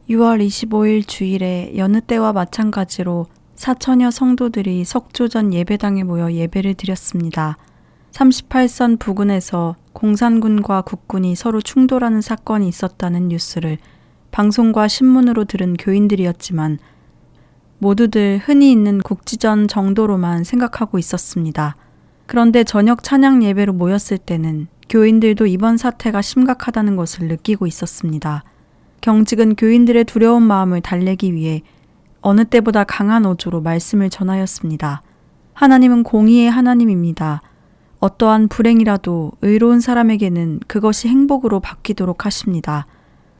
6월 25일 주일에 여느 때와 마찬가지로 사천여 성도들이 석조전 예배당에 모여 예배를 드렸습니다. 38선 부근에서 공산군과 국군이 서로 충돌하는 사건이 있었다는 뉴스를 방송과 신문으로 들은 교인들이었지만 모두들 흔히 있는 국지전 정도로만 생각하고 있었습니다. 그런데 저녁 찬양 예배로 모였을 때는 교인들도 이번 사태가 심각하다는 것을 느끼고 있었습니다. 경직은 교인들의 두려운 마음을 달래기 위해 어느 때보다 강한 어조로 말씀을 전하였습니다. 하나님은 공의의 하나님입니다. 어떠한 불행이라도 의로운 사람에게는 그것이 행복으로 바뀌도록 하십니다.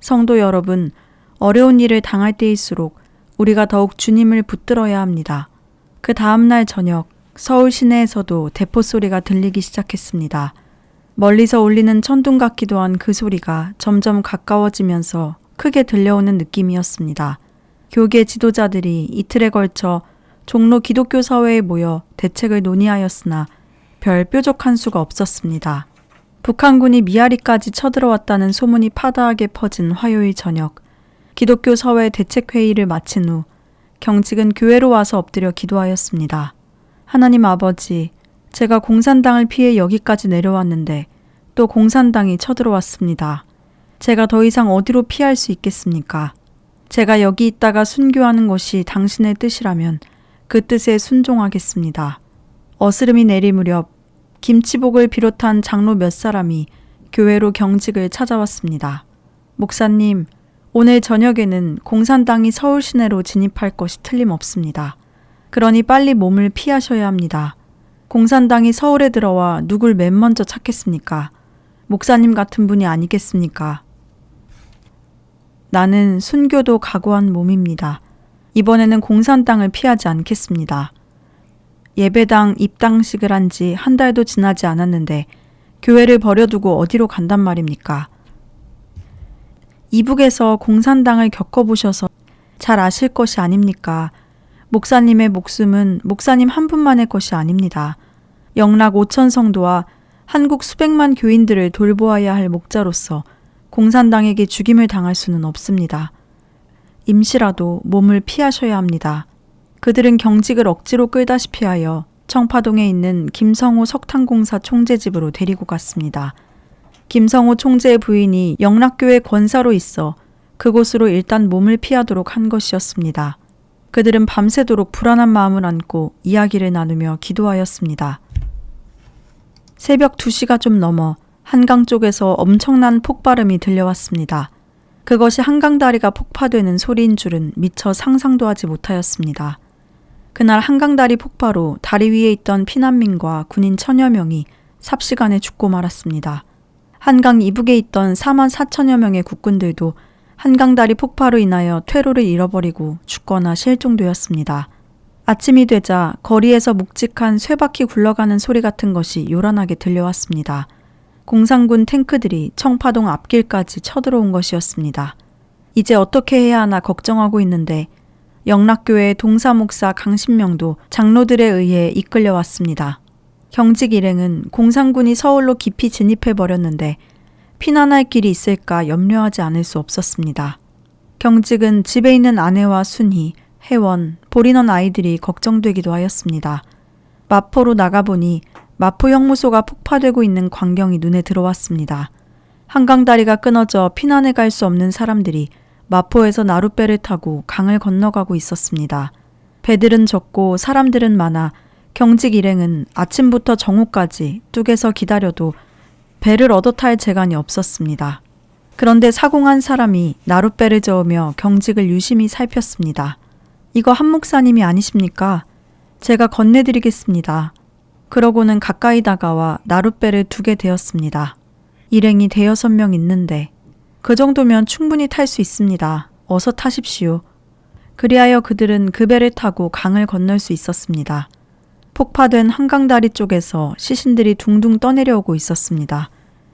성도 여러분, 어려운 일을 당할 때일수록 우리가 더욱 주님을 붙들어야 합니다. 그 다음날 저녁, 서울 시내에서도 대포 소리가 들리기 시작했습니다. 멀리서 울리는 천둥 같기도 한 그 소리가 점점 가까워지면서 크게 들려오는 느낌이었습니다. 교계 지도자들이 이틀에 걸쳐 종로 기독교 사회에 모여 대책을 논의하였으나 별 뾰족한 수가 없었습니다. 북한군이 미아리까지 쳐들어왔다는 소문이 파다하게 퍼진 화요일 저녁, 기독교 사회 대책회의를 마친 후 경직은 교회로 와서 엎드려 기도하였습니다. 하나님 아버지, 제가 공산당을 피해 여기까지 내려왔는데 또 공산당이 쳐들어왔습니다. 제가 더 이상 어디로 피할 수 있겠습니까? 제가 여기 있다가 순교하는 것이 당신의 뜻이라면 그 뜻에 순종하겠습니다. 어스름이 내릴 무렵 김치복을 비롯한 장로 몇 사람이 교회로 경직을 찾아왔습니다. 목사님, 오늘 저녁에는 공산당이 서울 시내로 진입할 것이 틀림없습니다. 그러니 빨리 몸을 피하셔야 합니다. 공산당이 서울에 들어와 누굴 맨 먼저 찾겠습니까? 목사님 같은 분이 아니겠습니까? 나는 순교도 각오한 몸입니다. 이번에는 공산당을 피하지 않겠습니다. 예배당 입당식을 한 지 한 달도 지나지 않았는데 교회를 버려두고 어디로 간단 말입니까? 이북에서 공산당을 겪어보셔서 잘 아실 것이 아닙니까? 목사님의 목숨은 목사님 한 분만의 것이 아닙니다. 영락 5천 성도와 한국 수백만 교인들을 돌보아야 할 목자로서 공산당에게 죽임을 당할 수는 없습니다. 임시라도 몸을 피하셔야 합니다. 그들은 경직을 억지로 끌다시피 하여 청파동에 있는 김성호 석탄공사 총재 집으로 데리고 갔습니다. 김성호 총재의 부인이 영락교회 권사로 있어 그곳으로 일단 몸을 피하도록 한 것이었습니다. 그들은 밤새도록 불안한 마음을 안고 이야기를 나누며 기도하였습니다. 새벽 2시가 좀 넘어 한강 쪽에서 엄청난 폭발음이 들려왔습니다. 그것이 한강다리가 폭파되는 소리인 줄은 미처 상상도 하지 못하였습니다. 그날 한강다리 폭파로 다리 위에 있던 피난민과 군인 1000여 명이 삽시간에 죽고 말았습니다. 한강 이북에 있던 4만 4천여 명의 국군들도 한강다리 폭파로 인하여 퇴로를 잃어버리고 죽거나 실종되었습니다. 아침이 되자 거리에서 묵직한 쇠바퀴 굴러가는 소리 같은 것이 요란하게 들려왔습니다. 공산군 탱크들이 청파동 앞길까지 쳐들어온 것이었습니다. 이제 어떻게 해야 하나 걱정하고 있는데 영락교회 동사목사 강신명도 장로들에 의해 이끌려왔습니다. 경직 일행은 공산군이 서울로 깊이 진입해버렸는데 피난할 길이 있을까 염려하지 않을 수 없었습니다. 경직은 집에 있는 아내와 순희, 혜원, 볼인원 아이들이 걱정되기도 하였습니다. 마포로 나가보니 마포 형무소가 폭파되고 있는 광경이 눈에 들어왔습니다. 한강다리가 끊어져 피난해 갈 수 없는 사람들이 마포에서 나룻배를 타고 강을 건너가고 있었습니다. 배들은 적고 사람들은 많아 경직 일행은 아침부터 정오까지 뚝에서 기다려도 배를 얻어 탈 재간이 없었습니다. 그런데 사공한 사람이 나룻배를 저으며 경직을 유심히 살폈습니다. 이거 한 목사님이 아니십니까? 제가 건네드리겠습니다. 그러고는 가까이 다가와 나룻배를 두게 되었습니다. 일행이 5-6명 있는데 그 정도면 충분히 탈 수 있습니다. 어서 타십시오. 그리하여 그들은 그 배를 타고 강을 건널 수 있었습니다. 폭파된 한강다리 쪽에서 시신들이 둥둥 떠내려오고 있었습니다.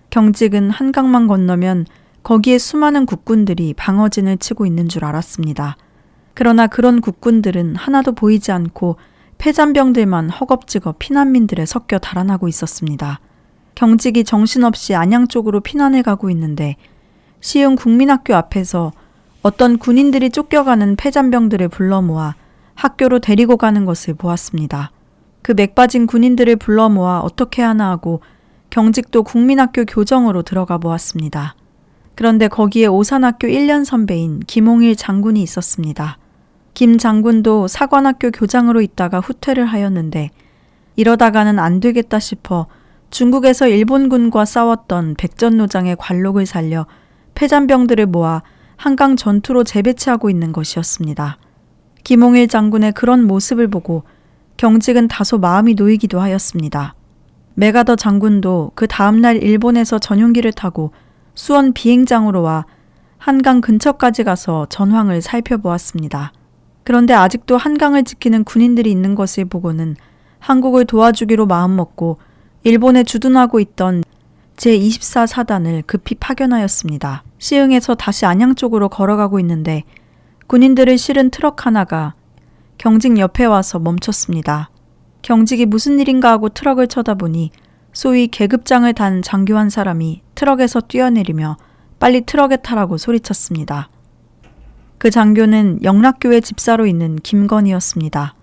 경직은 한강만 건너면 거기에 수많은 국군들이 방어진을 치고 있는 줄 알았습니다. 그러나 그런 국군들은 하나도 보이지 않고 폐잔병들만 허겁지겁 피난민들에 섞여 달아나고 있었습니다. 경직이 정신없이 안양 쪽으로 피난해 가고 있는데 시흥 국민학교 앞에서 어떤 군인들이 쫓겨가는 폐잔병들을 불러 모아 학교로 데리고 가는 것을 보았습니다. 그 맥빠진 군인들을 불러 모아 어떻게 하나 하고 경직도 국민학교 교정으로 들어가 보았습니다. 그런데 거기에 오산학교 1년 선배인 김홍일 장군이 있었습니다. 김 장군도 사관학교 교장으로 있다가 후퇴를 하였는데 이러다가는 안 되겠다 싶어 중국에서 일본군과 싸웠던 백전노장의 관록을 살려 폐잔병들을 모아 한강 전투로 재배치하고 있는 것이었습니다. 김홍일 장군의 그런 모습을 보고 경직은 다소 마음이 놓이기도 하였습니다. 메가더 장군도 그 다음날 일본에서 전용기를 타고 수원 비행장으로 와 한강 근처까지 가서 전황을 살펴보았습니다. 그런데 아직도 한강을 지키는 군인들이 있는 것을 보고는 한국을 도와주기로 마음먹고 일본에 주둔하고 있던 제24사단을 급히 파견하였습니다. 시흥에서 다시 안양 쪽으로 걸어가고 있는데 군인들을 실은 트럭 하나가 경직 옆에 와서 멈췄습니다. 경직이 무슨 일인가 하고 트럭을 쳐다보니 소위 계급장을 단 장교 한 사람이 트럭에서 뛰어내리며 빨리 트럭에 타라고 소리쳤습니다. 그 장교는 영락교회 집사로 있는 김건희였습니다.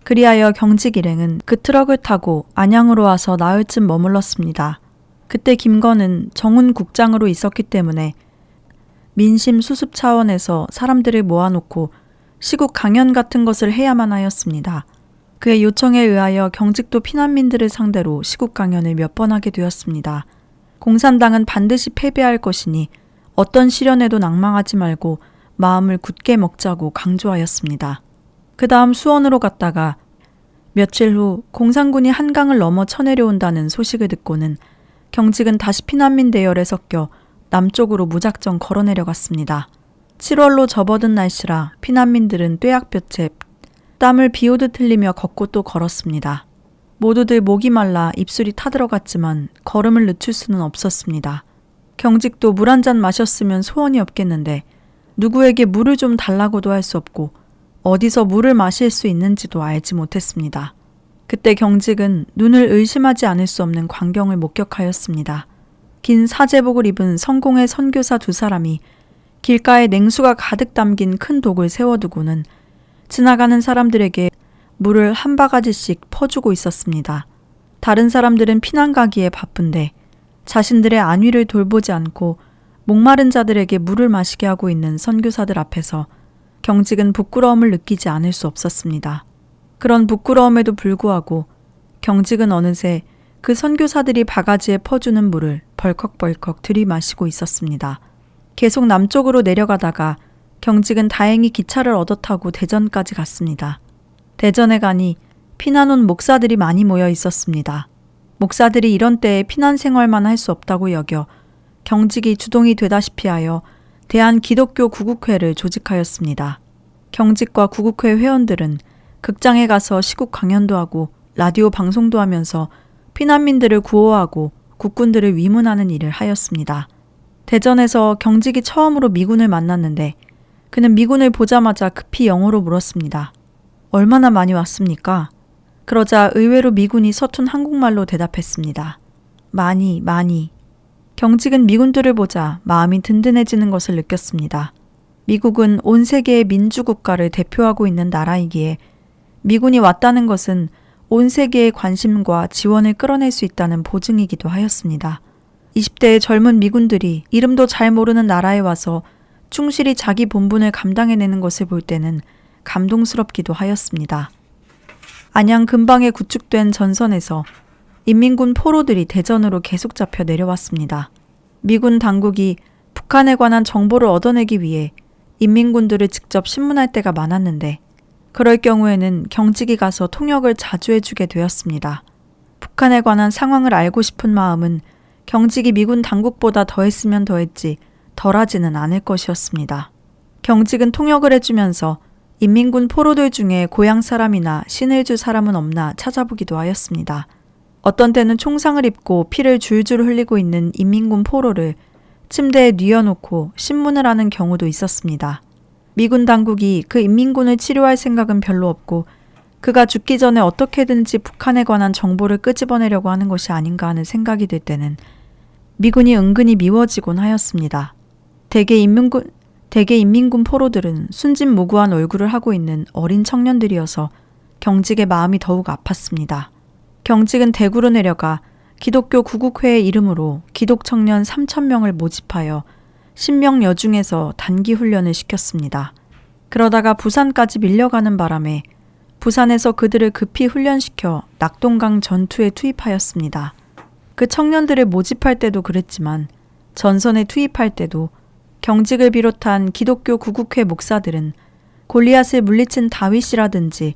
그리하여 경직 일행은 그 트럭을 타고 안양으로 와서 나흘쯤 머물렀습니다. 그때 김건은 정훈 국장으로 있었기 때문에 민심 수습 차원에서 사람들을 모아놓고 시국 강연 같은 것을 해야만 하였습니다. 그의 요청에 의하여 경직도 피난민들을 상대로 시국 강연을 몇 번 하게 되었습니다. 공산당은 반드시 패배할 것이니 어떤 시련에도 낭망하지 말고 마음을 굳게 먹자고 강조하였습니다. 그 다음 수원으로 갔다가 며칠 후 공산군이 한강을 넘어 쳐내려온다는 소식을 듣고는 경직은 다시 피난민 대열에 섞여 남쪽으로 무작정 걸어내려갔습니다. 7월로 접어든 날씨라 피난민들은 뙤약볕에 땀을 비오듯 흘리며 걷고 또 걸었습니다. 모두들 목이 말라 입술이 타들어갔지만 걸음을 늦출 수는 없었습니다. 경직도 물 한 잔 마셨으면 소원이 없겠는데 누구에게 물을 좀 달라고도 할 수 없고 어디서 물을 마실 수 있는지도 알지 못했습니다. 그때 경직은 눈을 의심하지 않을 수 없는 광경을 목격하였습니다. 긴 사제복을 입은 성공의 선교사 두 사람이 길가에 냉수가 가득 담긴 큰 독을 세워두고는 지나가는 사람들에게 물을 한 바가지씩 퍼주고 있었습니다. 다른 사람들은 피난 가기에 바쁜데 자신들의 안위를 돌보지 않고 목마른 자들에게 물을 마시게 하고 있는 선교사들 앞에서 경직은 부끄러움을 느끼지 않을 수 없었습니다. 그런 부끄러움에도 불구하고 경직은 어느새 그 선교사들이 바가지에 퍼주는 물을 벌컥벌컥 들이마시고 있었습니다. 계속 남쪽으로 내려가다가 경직은 다행히 기차를 얻어 타고 대전까지 갔습니다. 대전에 가니 피난 온 목사들이 많이 모여 있었습니다. 목사들이 이런 때에 피난 생활만 할 수 없다고 여겨 경직이 주동이 되다시피 하여 대한기독교 구국회를 조직하였습니다. 경직과 구국회 회원들은 극장에 가서 시국 강연도 하고 라디오 방송도 하면서 피난민들을 구호하고 국군들을 위문하는 일을 하였습니다. 대전에서 경직이 처음으로 미군을 만났는데 그는 미군을 보자마자 급히 영어로 물었습니다. 얼마나 많이 왔습니까? 그러자 의외로 미군이 서툰 한국말로 대답했습니다. 많이. 경직은 미군들을 보자 마음이 든든해지는 것을 느꼈습니다. 미국은 온 세계의 민주국가를 대표하고 있는 나라이기에 미군이 왔다는 것은 온 세계의 관심과 지원을 끌어낼 수 있다는 보증이기도 하였습니다. 20대의 젊은 미군들이 이름도 잘 모르는 나라에 와서 충실히 자기 본분을 감당해내는 것을 볼 때는 감동스럽기도 하였습니다. 안양 근방에 구축된 전선에서 인민군 포로들이 대전으로 계속 잡혀 내려왔습니다. 미군 당국이 북한에 관한 정보를 얻어내기 위해 인민군들을 직접 신문할 때가 많았는데 그럴 경우에는 경직이 가서 통역을 자주 해주게 되었습니다. 북한에 관한 상황을 알고 싶은 마음은 경직이 미군 당국보다 더했으면 더했지 덜하지는 않을 것이었습니다. 경직은 통역을 해주면서 인민군 포로들 중에 고향 사람이나 신을주 사람은 없나 찾아보기도 하였습니다. 어떤 때는 총상을 입고 피를 줄줄 흘리고 있는 인민군 포로를 침대에 뉘어놓고 신문을 하는 경우도 있었습니다. 미군 당국이 그 인민군을 치료할 생각은 별로 없고 그가 죽기 전에 어떻게든지 북한에 관한 정보를 끄집어내려고 하는 것이 아닌가 하는 생각이 들 때는 미군이 은근히 미워지곤 하였습니다. 대개 대개 인민군 포로들은 순진무구한 얼굴을 하고 있는 어린 청년들이어서 경직의 마음이 더욱 아팠습니다. 경직은 대구로 내려가 기독교 구국회의 이름으로 기독 청년 3,000명을 모집하여 신명 여중에서 단기 훈련을 시켰습니다. 그러다가 부산까지 밀려가는 바람에 부산에서 그들을 급히 훈련시켜 낙동강 전투에 투입하였습니다. 그 청년들을 모집할 때도 그랬지만 전선에 투입할 때도 경직을 비롯한 기독교 구국회 목사들은 골리앗을 물리친 다윗이라든지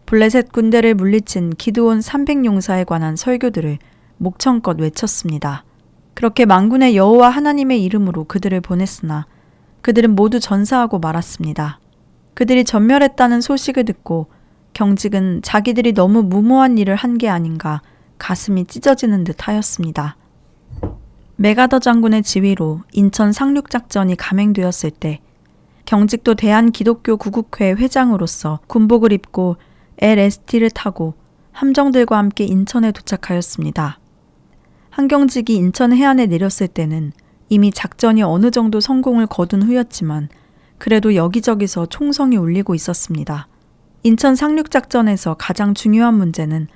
블레셋 군대를 물리친 기드온 300용사에 관한 설교들을 목청껏 외쳤습니다. 그렇게 만군의 여호와 하나님의 이름으로 그들을 보냈으나 그들은 모두 전사하고 말았습니다. 그들이 전멸했다는 소식을 듣고 경직은 자기들이 너무 무모한 일을 한 게 아닌가 가슴이 찢어지는 듯 하였습니다. 메가더 장군의 지휘로 인천 상륙작전이 감행되었을 때 경직도 대한기독교 구국회 회장으로서 군복을 입고 LST를 타고 함정들과 함께 인천에 도착하였습니다. 한경직이 인천 해안에 내렸을 때는 이미 작전이 어느 정도 성공을 거둔 후였지만 그래도 여기저기서 총성이 울리고 있었습니다. 인천 상륙작전에서 가장 중요한 문제는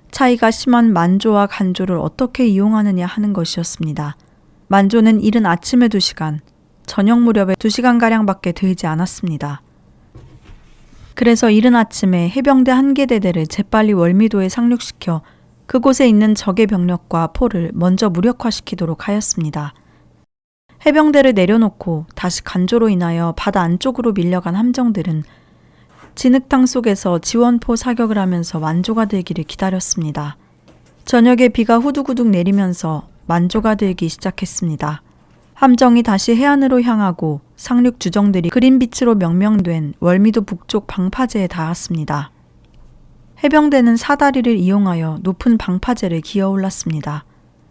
차이가 심한 만조와 간조를 어떻게 이용하느냐 하는 것이었습니다. 만조는 이른 아침에 2시간, 저녁 무렵에 2시간가량밖에 되지 않았습니다. 그래서 이른 아침에 해병대 한 개 대대를 재빨리 월미도에 상륙시켜 그곳에 있는 적의 병력과 포를 먼저 무력화시키도록 하였습니다. 해병대를 내려놓고 다시 간조로 인하여 바다 안쪽으로 밀려간 함정들은 진흙탕 속에서 지원포 사격을 하면서 만조가 들기를 기다렸습니다. 저녁에 비가 후두구둑 내리면서 만조가 들기 시작했습니다. 함정이 다시 해안으로 향하고 상륙 주정들이 그린비치로 명명된 월미도 북쪽 방파제에 닿았습니다. 해병대는 사다리를 이용하여 높은 방파제를 기어올랐습니다.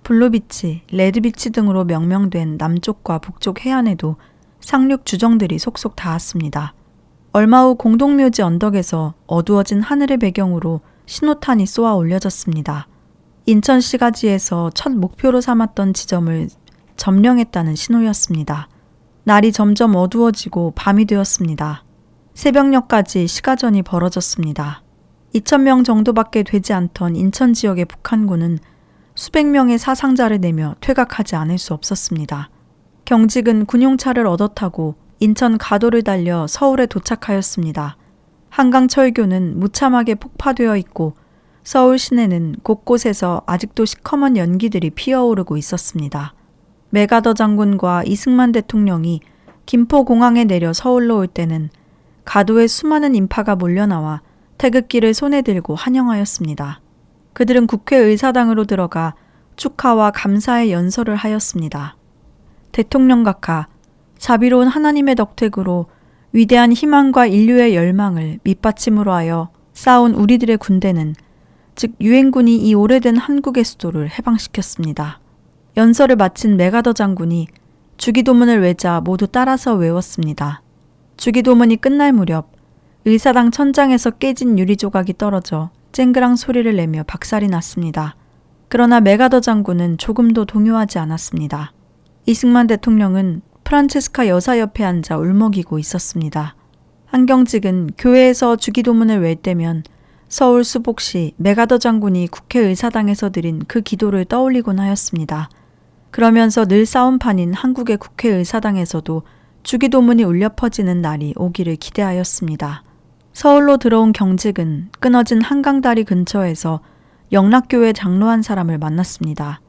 블루비치, 레드비치 등으로 명명된 남쪽과 북쪽 해안에도 상륙 주정들이 속속 닿았습니다. 얼마 후 공동묘지 언덕에서 어두워진 하늘을 배경으로 신호탄이 쏘아 올려졌습니다. 인천 시가지에서 첫 목표로 삼았던 지점을 점령했다는 신호였습니다. 날이 점점 어두워지고 밤이 되었습니다. 새벽녘까지 시가전이 벌어졌습니다. 2,000명 정도밖에 되지 않던 인천 지역의 북한군은 수백 명의 사상자를 내며 퇴각하지 않을 수 없었습니다. 경직은 군용차를 얻어 타고 인천 가도를 달려 서울에 도착하였습니다. 한강철교는 무참하게 폭파되어 있고 서울 시내는 곳곳에서 아직도 시커먼 연기들이 피어오르고 있었습니다. 메가더 장군과 이승만 대통령이 김포공항에 내려 서울로 올 때는 가도에 수많은 인파가 몰려나와 태극기를 손에 들고 환영하였습니다. 그들은 국회의사당으로 들어가 축하와 감사의 연설을 하였습니다. 대통령 각하, 자비로운 하나님의 덕택으로 위대한 희망과 인류의 열망을 밑받침으로 하여 쌓아온 우리들의 군대는 즉 유엔군이 이 오래된 한국의 수도를 해방시켰습니다. 연설을 마친 메가더 장군이 주기도문을 외자 모두 따라서 외웠습니다. 주기도문이 끝날 무렵 의사당 천장에서 깨진 유리 조각이 떨어져 쨍그랑 소리를 내며 박살이 났습니다. 그러나 메가더 장군은 조금도 동요하지 않았습니다. 이승만 대통령은 프란체스카 여사 옆에 앉아 울먹이고 있었습니다. 한경직은 교회에서 주기도문을 외울 때면 서울 수복시 메가더 장군이 국회의사당에서 드린 그 기도를 떠올리곤 하였습니다. 그러면서 늘 싸움판인 한국의 국회의사당에서도 주기도문이 울려 퍼지는 날이 오기를 기대하였습니다. 서울로 들어온 경직은 끊어진 한강다리 근처에서 영락교회 장로 한 사람을 만났습니다.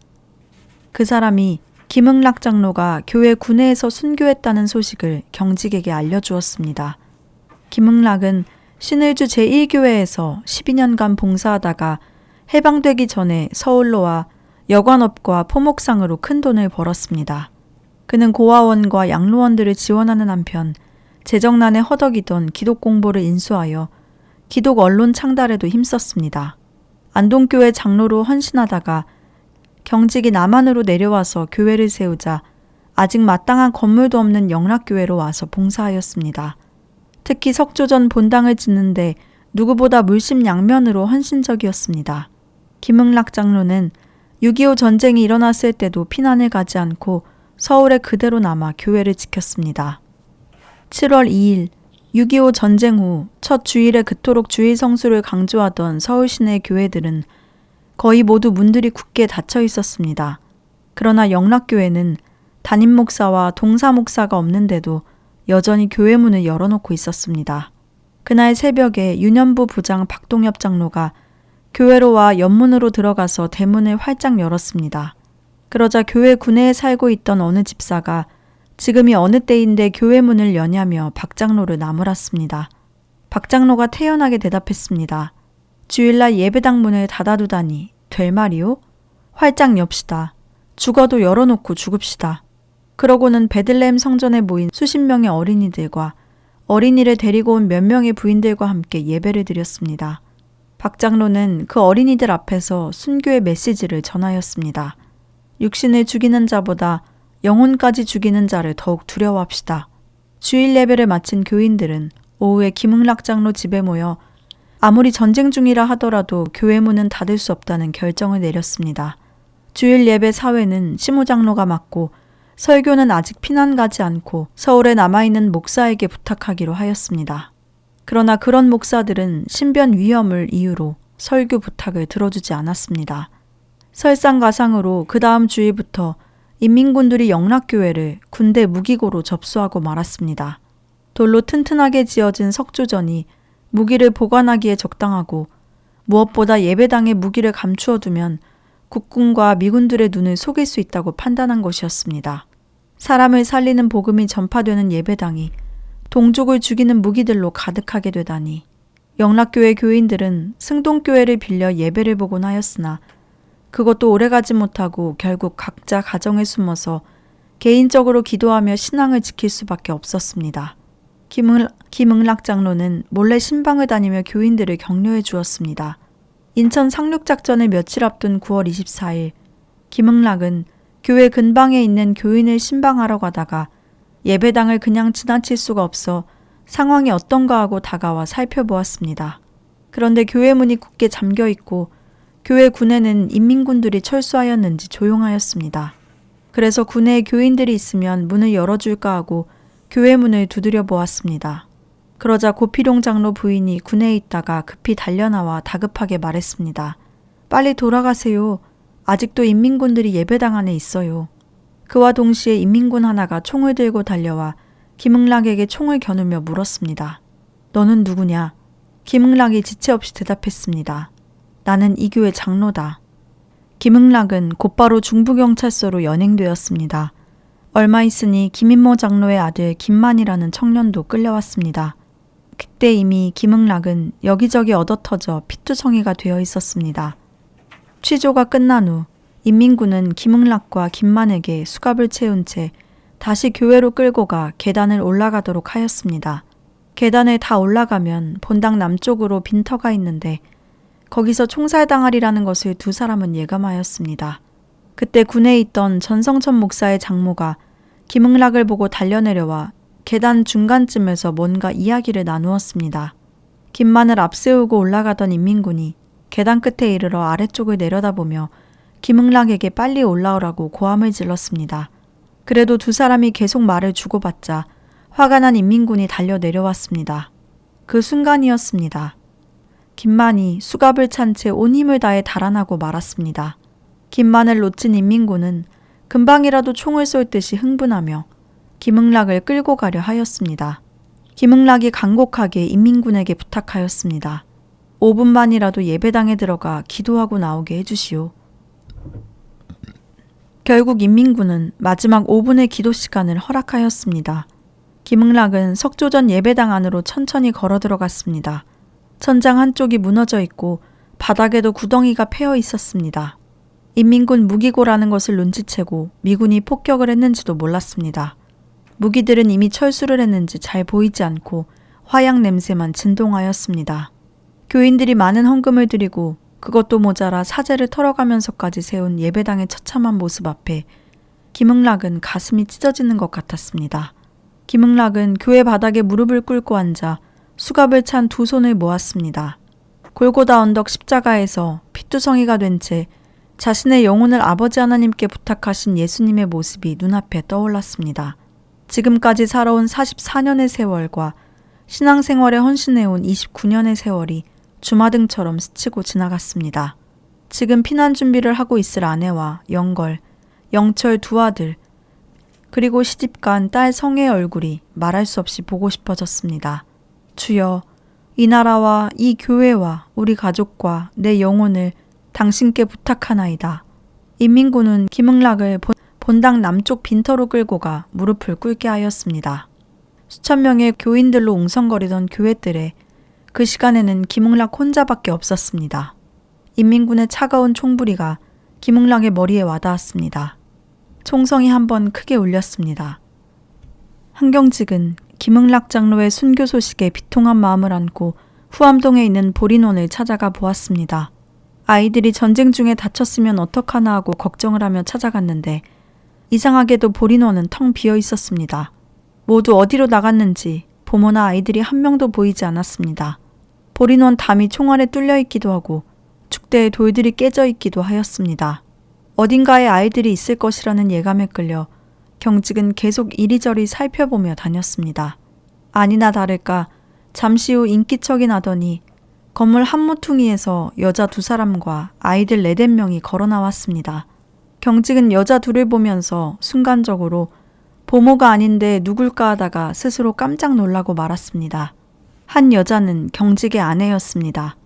그 사람이 김응락 장로가 교회 군내에서 순교했다는 소식을 경직에게 알려주었습니다. 김응락은 신을주 제1교회에서 12년간 봉사하다가 해방되기 전에 서울로 와 여관업과 포목상으로 큰 돈을 벌었습니다. 그는 고아원과 양로원들을 지원하는 한편 재정난에 허덕이던 기독 공보를 인수하여 기독 언론 창달에도 힘썼습니다. 안동교회 장로로 헌신하다가 경직이 남한으로 내려와서 교회를 세우자 아직 마땅한 건물도 없는 영락교회로 와서 봉사하였습니다. 특히 석조전 본당을 짓는데 누구보다 물심양면으로 헌신적이었습니다. 김응락 장로는 6.25 전쟁이 일어났을 때도 피난을 가지 않고 서울에 그대로 남아 교회를 지켰습니다. 7월 2일 6.25 전쟁 후 첫 주일에 그토록 주일 성수를 강조하던 서울 시내 교회들은 거의 모두 문들이 굳게 닫혀 있었습니다. 그러나 영락교회는 담임 목사와 동사 목사가 없는데도 여전히 교회 문을 열어놓고 있었습니다. 그날 새벽에 유년부 부장 박동엽 장로가 교회로 와 연문으로 들어가서 대문을 활짝 열었습니다. 그러자 교회 구내에 살고 있던 어느 집사가 지금이 어느 때인데 교회 문을 여냐며 박 장로를 나무랐습니다. 박 장로가 태연하게 대답했습니다. 주일날 예배당 문을 닫아두다니 될 말이오? 활짝 엽시다. 죽어도 열어놓고 죽읍시다. 그러고는 베들레헴 성전에 모인 수십 명의 어린이들과 어린이를 데리고 온 몇 명의 부인들과 함께 예배를 드렸습니다. 박 장로는 그 어린이들 앞에서 순교의 메시지를 전하였습니다. 육신을 죽이는 자보다 영혼까지 죽이는 자를 더욱 두려워합시다. 주일 예배를 마친 교인들은 오후에 김흥락 장로 집에 모여 아무리 전쟁 중이라 하더라도 교회 문은 닫을 수 없다는 결정을 내렸습니다. 주일 예배 사회는 심우 장로가 맡고 설교는 아직 피난 가지 않고 서울에 남아있는 목사에게 부탁하기로 하였습니다. 그러나 그런 목사들은 신변 위험을 이유로 설교 부탁을 들어주지 않았습니다. 설상가상으로 그 다음 주일부터 인민군들이 영락교회를 군대 무기고로 접수하고 말았습니다. 돌로 튼튼하게 지어진 석조전이 무기를 보관하기에 적당하고 무엇보다 예배당에 무기를 감추어 두면 국군과 미군들의 눈을 속일 수 있다고 판단한 것이었습니다. 사람을 살리는 복음이 전파되는 예배당이 동족을 죽이는 무기들로 가득하게 되다니 영락교회 교인들은 승동교회를 빌려 예배를 보곤 하였으나 그것도 오래가지 못하고 결국 각자 가정에 숨어서 개인적으로 기도하며 신앙을 지킬 수밖에 없었습니다. 김응락 장로는 몰래 신방을 다니며 교인들을 격려해 주었습니다. 인천 상륙작전을 며칠 앞둔 9월 24일 김응락은 교회 근방에 있는 교인을 신방하러 가다가 예배당을 그냥 지나칠 수가 없어 상황이 어떤가 하고 다가와 살펴보았습니다. 그런데 교회 문이 굳게 잠겨 있고 교회 군에는 인민군들이 철수하였는지 조용하였습니다. 그래서 군에 교인들이 있으면 문을 열어줄까 하고 교회 문을 두드려 보았습니다. 그러자 고필용 장로 부인이 군에 있다가 급히 달려나와 다급하게 말했습니다. 빨리 돌아가세요. 아직도 인민군들이 예배당 안에 있어요. 그와 동시에 인민군 하나가 총을 들고 달려와 김응락에게 총을 겨누며 물었습니다. 너는 누구냐? 김응락이 지체 없이 대답했습니다. 나는 이 교회 장로다. 김응락은 곧바로 중부경찰서로 연행되었습니다. 얼마 있으니 김인모 장로의 아들 김만이라는 청년도 끌려왔습니다. 그때 이미 김응락은 여기저기 얻어터져 피투성이가 되어 있었습니다. 취조가 끝난 후 인민군은 김응락과 김만에게 수갑을 채운 채 다시 교회로 끌고 가 계단을 올라가도록 하였습니다. 계단을 다 올라가면 본당 남쪽으로 빈터가 있는데 거기서 총살당하리라는 것을 두 사람은 예감하였습니다. 그때 군에 있던 전성천 목사의 장모가 김응락을 보고 달려내려와 계단 중간쯤에서 뭔가 이야기를 나누었습니다. 김만을 앞세우고 올라가던 인민군이 계단 끝에 이르러 아래쪽을 내려다보며 김응락에게 빨리 올라오라고 고함을 질렀습니다. 그래도 두 사람이 계속 말을 주고받자 화가 난 인민군이 달려 내려왔습니다. 그 순간이었습니다. 김만이 수갑을 찬 채 온 힘을 다해 달아나고 말았습니다. 김만을 놓친 인민군은 금방이라도 총을 쏠 듯이 흥분하며 김응락을 끌고 가려 하였습니다. 김응락이 간곡하게 인민군에게 부탁하였습니다. 5분만이라도 예배당에 들어가 기도하고 나오게 해주시오. 결국 인민군은 마지막 5분의 기도 시간을 허락하였습니다. 김응락은 석조전 예배당 안으로 천천히 걸어 들어갔습니다. 천장 한쪽이 무너져 있고 바닥에도 구덩이가 패여 있었습니다. 인민군 무기고라는 것을 눈치채고 미군이 폭격을 했는지도 몰랐습니다. 무기들은 이미 철수를 했는지 잘 보이지 않고 화약 냄새만 진동하였습니다. 교인들이 많은 헌금을 드리고 그것도 모자라 사제를 털어가면서까지 세운 예배당의 처참한 모습 앞에 김응락은 가슴이 찢어지는 것 같았습니다. 김응락은 교회 바닥에 무릎을 꿇고 앉아 수갑을 찬 두 손을 모았습니다. 골고다 언덕 십자가에서 피투성이가 된 채 자신의 영혼을 아버지 하나님께 부탁하신 예수님의 모습이 눈앞에 떠올랐습니다. 지금까지 살아온 44년의 세월과 신앙생활에 헌신해온 29년의 세월이 주마등처럼 스치고 지나갔습니다. 지금 피난 준비를 하고 있을 아내와 영걸, 영철 두 아들, 그리고 시집간 딸 성의 얼굴이 말할 수 없이 보고 싶어졌습니다. 주여, 이 나라와 이 교회와 우리 가족과 내 영혼을 당신께 부탁하나이다. 인민군은 김응락을 본당 남쪽 빈터로 끌고 가 무릎을 꿇게 하였습니다. 수천 명의 교인들로 웅성거리던 교회들에 그 시간에는 김응락 혼자밖에 없었습니다. 인민군의 차가운 총부리가 김응락의 머리에 와닿았습니다. 총성이 한번 크게 울렸습니다. 한경직은 김응락 장로의 순교 소식에 비통한 마음을 안고 후암동에 있는 보린원을 찾아가 보았습니다. 아이들이 전쟁 중에 다쳤으면 어떡하나 하고 걱정을 하며 찾아갔는데 이상하게도 보린원은 텅 비어 있었습니다. 모두 어디로 나갔는지 부모나 아이들이 한 명도 보이지 않았습니다. 보린원 담이 총알에 뚫려 있기도 하고 축대에 돌들이 깨져 있기도 하였습니다. 어딘가에 아이들이 있을 것이라는 예감에 끌려 경직은 계속 이리저리 살펴보며 다녔습니다. 아니나 다를까 잠시 후 인기척이 나더니 건물 한 모퉁이에서 여자 두 사람과 아이들 4~5명이 걸어 나왔습니다. 경직은 여자 둘을 보면서 순간적으로 보모가 아닌데 누굴까 하다가 스스로 깜짝 놀라고 말았습니다. 한 여자는 경직의 아내였습니다.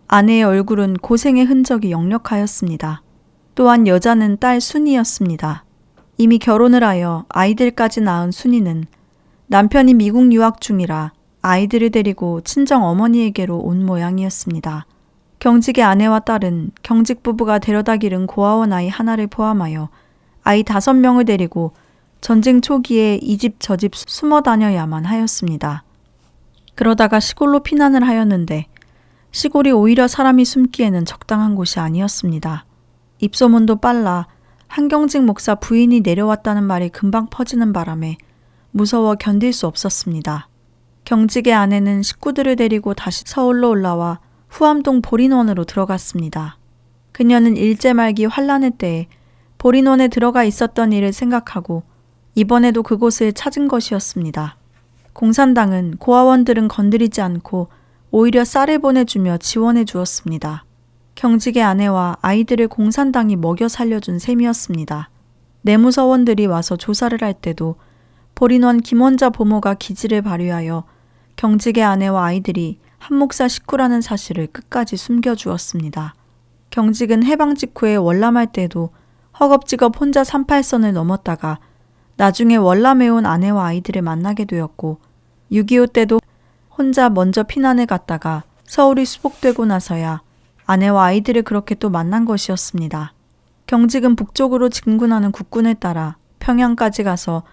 아내의 얼굴은 고생의 흔적이 역력하였습니다. 또한 여자는 딸 순이였습니다. 이미 결혼을 하여 아이들까지 낳은 순이는 남편이 미국 유학 중이라 아이들을 데리고 친정 어머니에게로 온 모양이었습니다. 경직의 아내와 딸은 경직 부부가 데려다 기른 고아원 아이 하나를 포함하여 아이 5명을 데리고 전쟁 초기에 이 집 저 집 숨어 다녀야만 하였습니다. 그러다가 시골로 피난을 하였는데 시골이 오히려 사람이 숨기에는 적당한 곳이 아니었습니다. 입소문도 빨라 한경직 목사 부인이 내려왔다는 말이 금방 퍼지는 바람에 무서워 견딜 수 없었습니다. 경직의 아내는 식구들을 데리고 다시 서울로 올라와 후암동 보린원으로 들어갔습니다. 그녀는 일제 말기 환란의 때에 보린원에 들어가 있었던 일을 생각하고 이번에도 그곳을 찾은 것이었습니다. 공산당은 고아원들은 건드리지 않고 오히려 쌀을 보내주며 지원해 주었습니다. 경직의 아내와 아이들을 공산당이 먹여 살려준 셈이었습니다. 내무서원들이 와서 조사를 할 때도 보린원 김원자 보모가 기지를 발휘하여 경직의 아내와 아이들이 한 목사 식구라는 사실을 끝까지 숨겨주었습니다. 경직은 해방 직후에 월남할 때도 허겁지겁 혼자 38선을 넘었다가 나중에 월남에 온 아내와 아이들을 만나게 되었고 6.25 때도 혼자 먼저 피난을 갔다가 서울이 수복되고 나서야 아내와 아이들을 그렇게 또 만난 것이었습니다. 경직은 북쪽으로 진군하는 국군을 따라 평양까지 가서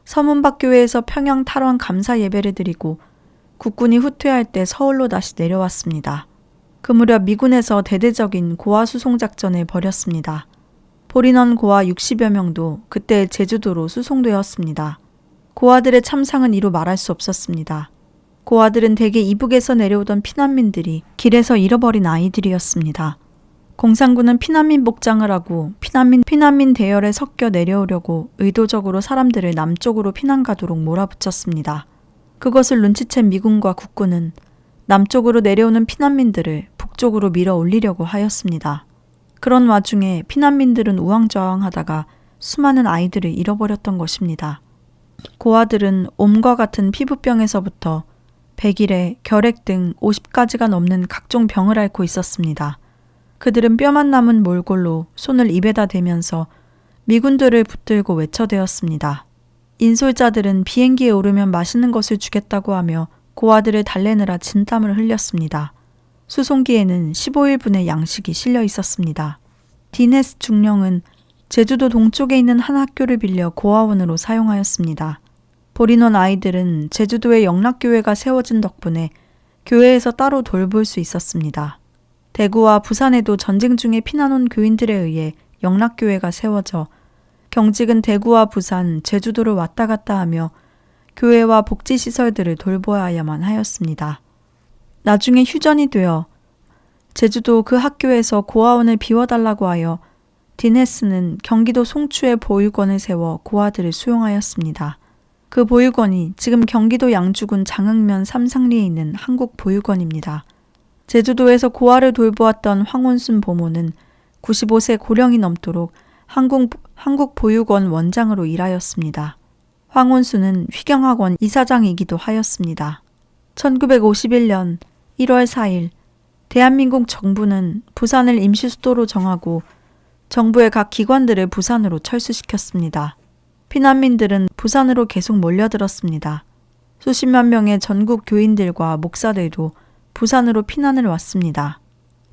서문박교회에서 평양 탈환 감사 예배를 드리고 국군이 후퇴할 때 서울로 다시 내려왔습니다. 그 무렵 미군에서 대대적인 고아 수송 작전을 벌였습니다. 보린원 고아 60여 명도 그때 제주도로 수송되었습니다. 고아들의 참상은 이루 말할 수 없었습니다. 고아들은 대개 이북에서 내려오던 피난민들이 길에서 잃어버린 아이들이었습니다. 공산군은 피난민 복장을 하고 피난민 대열에 섞여 내려오려고 의도적으로 사람들을 남쪽으로 피난 가도록 몰아붙였습니다. 그것을 눈치챈 미군과 국군은 남쪽으로 내려오는 피난민들을 북쪽으로 밀어 올리려고 하였습니다. 그런 와중에 피난민들은 우왕좌왕하다가 수많은 아이들을 잃어버렸던 것입니다. 고아들은 옴과 같은 피부병에서부터 백일에 결핵 등 50가지가 넘는 각종 병을 앓고 있었습니다. 그들은 뼈만 남은 몰골로 손을 입에다 대면서 미군들을 붙들고 외쳐대었습니다. 인솔자들은 비행기에 오르면 맛있는 것을 주겠다고 하며 고아들을 달래느라 진땀을 흘렸습니다. 수송기에는 15일분의 양식이 실려 있었습니다. 디네스 중령은 제주도 동쪽에 있는 한 학교를 빌려 고아원으로 사용하였습니다. 보린원 아이들은 제주도에 영락교회가 세워진 덕분에 교회에서 따로 돌볼 수 있었습니다. 대구와 부산에도 전쟁 중에 피난 온 교인들에 의해 영락교회가 세워져 경직은 대구와 부산, 제주도를 왔다 갔다 하며 교회와 복지시설들을 돌보아야만 하였습니다. 나중에 휴전이 되어 제주도 그 학교에서 고아원을 비워달라고 하여 디네스는 경기도 송추에 보육원을 세워 고아들을 수용하였습니다. 그 보육원이 지금 경기도 양주군 장흥면 삼상리에 있는 한국보육원입니다. 제주도에서 고아를 돌보았던 황혼순 보모는 95세 고령이 넘도록 한국보육원 원장으로 일하였습니다. 황혼순은 휘경학원 이사장이기도 하였습니다. 1951년 1월 4일 대한민국 정부는 부산을 임시 수도로 정하고 정부의 각 기관들을 부산으로 철수시켰습니다. 피난민들은 부산으로 계속 몰려들었습니다. 수십만 명의 전국 교인들과 목사들도 부산으로 피난을 왔습니다.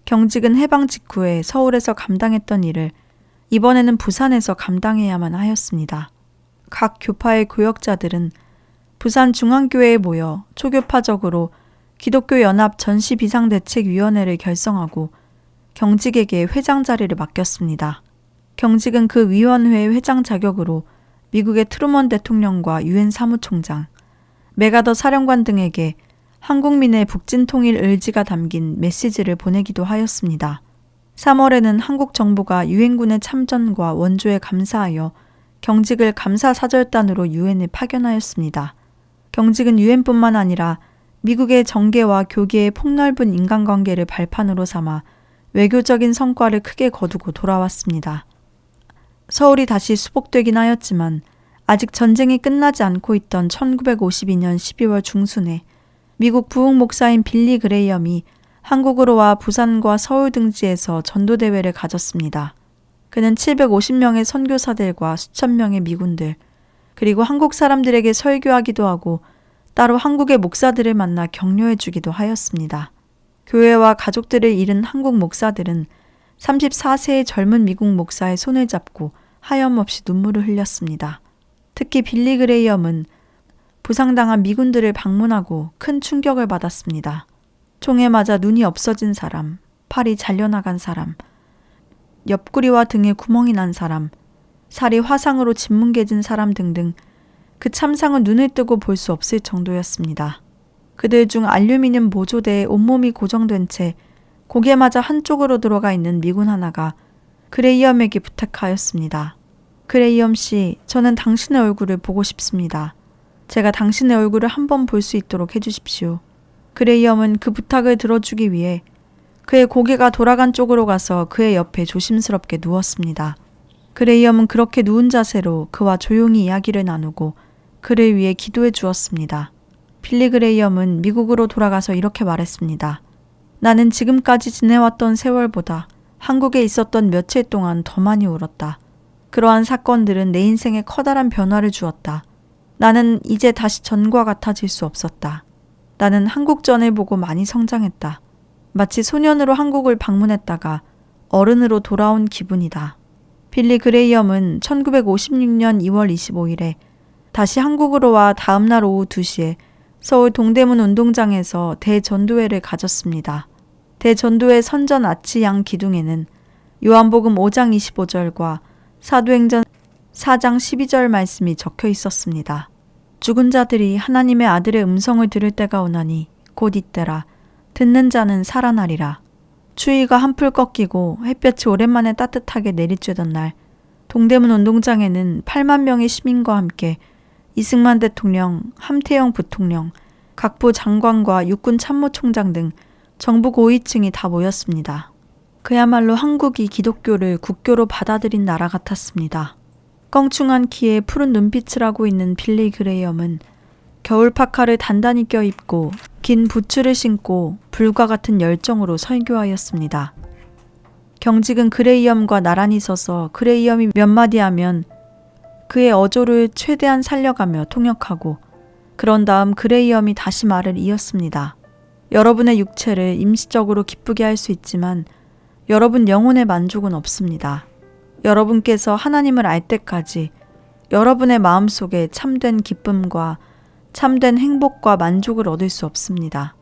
경직은 해방 직후에 서울에서 감당했던 일을 이번에는 부산에서 감당해야만 하였습니다. 각 교파의 교역자들은 부산중앙교회에 모여 초교파적으로 기독교연합 전시비상대책위원회를 결성하고 경직에게 회장 자리를 맡겼습니다. 경직은 그 위원회의 회장 자격으로 미국의 트루먼 대통령과 유엔 사무총장, 메가더 사령관 등에게 한국민의 북진 통일 의지가 담긴 메시지를 보내기도 하였습니다. 3월에는 한국 정부가 유엔군의 참전과 원조에 감사하여 경직을 감사사절단으로 유엔에 파견하였습니다. 경직은 유엔뿐만 아니라 미국의 정계와 교계의 폭넓은 인간관계를 발판으로 삼아 외교적인 성과를 크게 거두고 돌아왔습니다. 서울이 다시 수복되긴 하였지만 아직 전쟁이 끝나지 않고 있던 1952년 12월 중순에 미국 부흥 목사인 빌리 그레이엄이 한국으로 와 부산과 서울 등지에서 전도대회를 가졌습니다. 그는 750명의 선교사들과 수천 명의 미군들, 그리고 한국 사람들에게 설교하기도 하고 따로 한국의 목사들을 만나 격려해 주기도 하였습니다. 교회와 가족들을 잃은 한국 목사들은 34세의 젊은 미국 목사의 손을 잡고 하염없이 눈물을 흘렸습니다. 특히 빌리 그레이엄은 부상당한 미군들을 방문하고 큰 충격을 받았습니다. 총에 맞아 눈이 없어진 사람, 팔이 잘려나간 사람, 옆구리와 등에 구멍이 난 사람, 살이 화상으로 짓뭉개진 사람 등등 그 참상은 눈을 뜨고 볼 수 없을 정도였습니다. 그들 중 알루미늄 보조대에 온몸이 고정된 채 고개 맞아 한쪽으로 들어가 있는 미군 하나가 그레이엄에게 부탁하였습니다. 그레이엄 씨, 저는 당신의 얼굴을 보고 싶습니다. 제가 당신의 얼굴을 한번 볼 수 있도록 해주십시오. 그레이엄은 그 부탁을 들어주기 위해 그의 고개가 돌아간 쪽으로 가서 그의 옆에 조심스럽게 누웠습니다. 그레이엄은 그렇게 누운 자세로 그와 조용히 이야기를 나누고 그를 위해 기도해 주었습니다. 빌리 그레이엄은 미국으로 돌아가서 이렇게 말했습니다. 나는 지금까지 지내왔던 세월보다 한국에 있었던 며칠 동안 더 많이 울었다. 그러한 사건들은 내 인생에 커다란 변화를 주었다. 나는 이제 다시 전과 같아질 수 없었다. 나는 한국전을 보고 많이 성장했다. 마치 소년으로 한국을 방문했다가 어른으로 돌아온 기분이다. 빌리 그레이엄은 1956년 2월 25일에 다시 한국으로 와 다음날 오후 2시에 서울 동대문 운동장에서 대전도회를 가졌습니다. 대전도회 선전 아치양 기둥에는 요한복음 5장 25절과 사도행전 4장 12절 말씀이 적혀 있었습니다. 죽은 자들이 하나님의 아들의 음성을 들을 때가 오나니 곧 이때라. 듣는 자는 살아나리라. 추위가 한풀 꺾이고 햇볕이 오랜만에 따뜻하게 내리쬐던 날 동대문 운동장에는 8만 명의 시민과 함께 이승만 대통령, 함태영 부통령, 각부 장관과 육군 참모총장 등 정부 고위층이 다 모였습니다. 그야말로 한국이 기독교를 국교로 받아들인 나라 같았습니다. 껑충한 키에 푸른 눈빛을 하고 있는 빌리 그레이엄은 겨울 파카를 단단히 껴입고 긴 부츠를 신고 불과 같은 열정으로 설교하였습니다. 경직은 그레이엄과 나란히 서서 그레이엄이 몇 마디 하면 그의 어조를 최대한 살려가며 통역하고 그런 다음 그레이엄이 다시 말을 이었습니다. 여러분의 육체를 임시적으로 기쁘게 할 수 있지만 여러분 영혼의 만족은 없습니다. 여러분께서 하나님을 알 때까지 여러분의 마음속에 참된 기쁨과 참된 행복과 만족을 얻을 수 없습니다.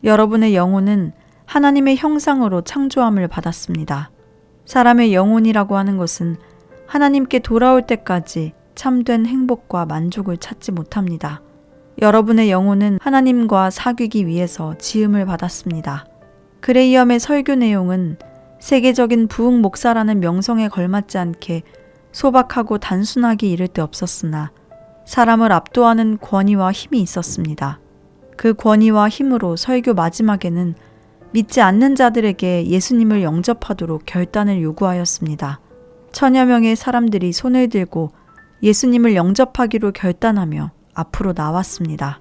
여러분의 영혼은 하나님의 형상으로 창조함을 받았습니다. 사람의 영혼이라고 하는 것은 하나님께 돌아올 때까지 참된 행복과 만족을 찾지 못합니다. 여러분의 영혼은 하나님과 사귀기 위해서 지음을 받았습니다. 그레이엄의 설교 내용은 세계적인 부흥 목사라는 명성에 걸맞지 않게 소박하고 단순하게 이를 데 없었으나 사람을 압도하는 권위와 힘이 있었습니다. 그 권위와 힘으로 설교 마지막에는 믿지 않는 자들에게 예수님을 영접하도록 결단을 요구하였습니다. 천여 명의 사람들이 손을 들고 예수님을 영접하기로 결단하며 앞으로 나왔습니다.